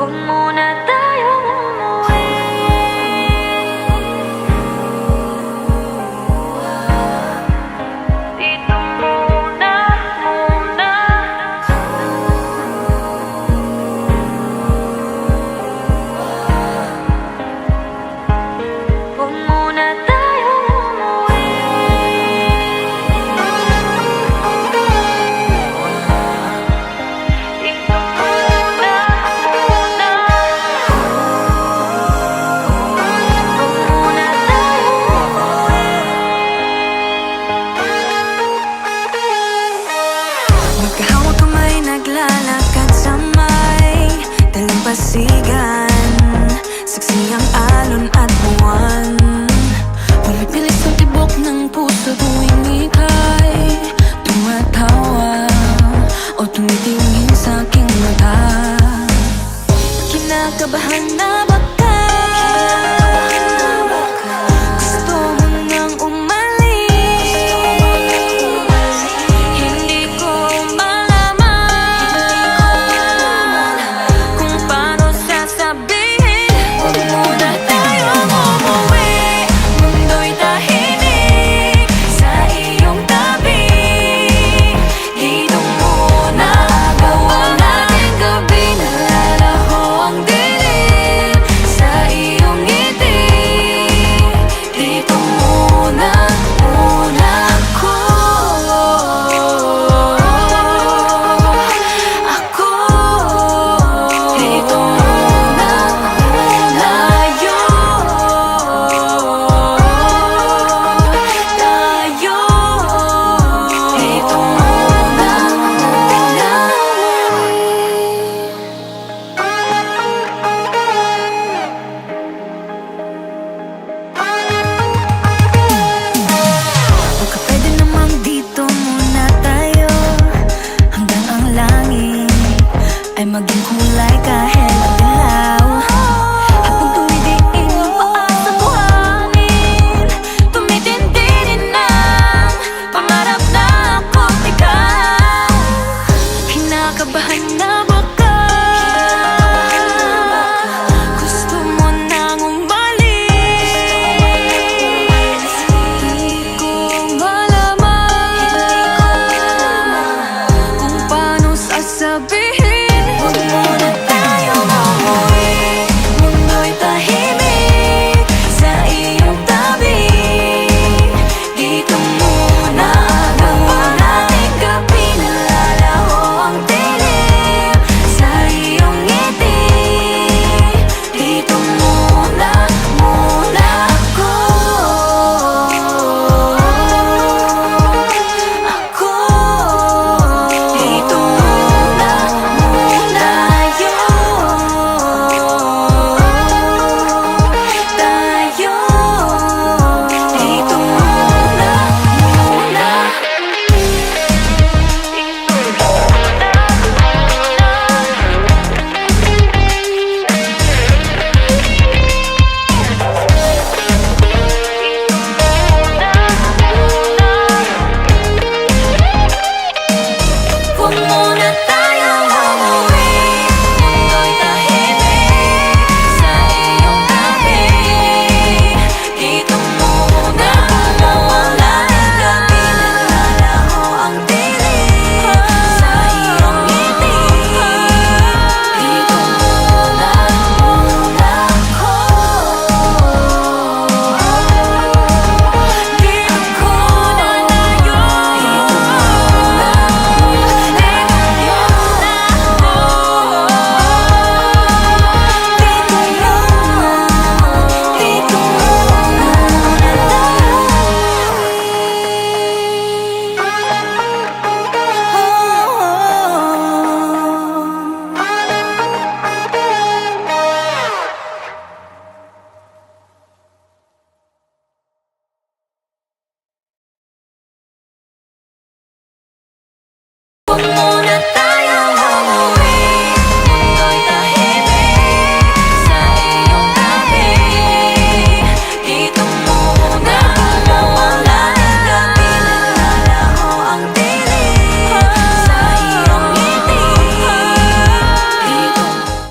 Huwag muna tayong umuwi. Dito muna, muna. Huwag muna tayong umuwi. Dito muna, muna. Huwag muna tayong umuwi. Magkahawak kamay, naglalakad sa may dalampasigan. Saksi ang alon at buwan. Pumipilis ang tibok ng puso tuwing ika'y tumatawa o tumitingin sa aking mata. Kinakabahan na baka gusto mo nang umalis. Hindi ko malaman kung paano sasabihin. Huwag muna tayong umuwi. Mundo'y tahimik sa iyong tabi. Dito muna gawa natin gabi. Nalalaho ang dilim sa iyong ngiti. Dito muna, muna ako. Dito muna, muna tayo. Dito muna, muna. Baka pwede namang dito muna tayo hanggang ang langit ay maging kulay kahit madilaw. Habang tumidiin ang paa sa buhangin, tumitindi din ang pangarap na ako't ikaw. Kinakabahan na baka gusto mo nang umalis. Hindi ko malaman kung paano sasabihin. Huwag mo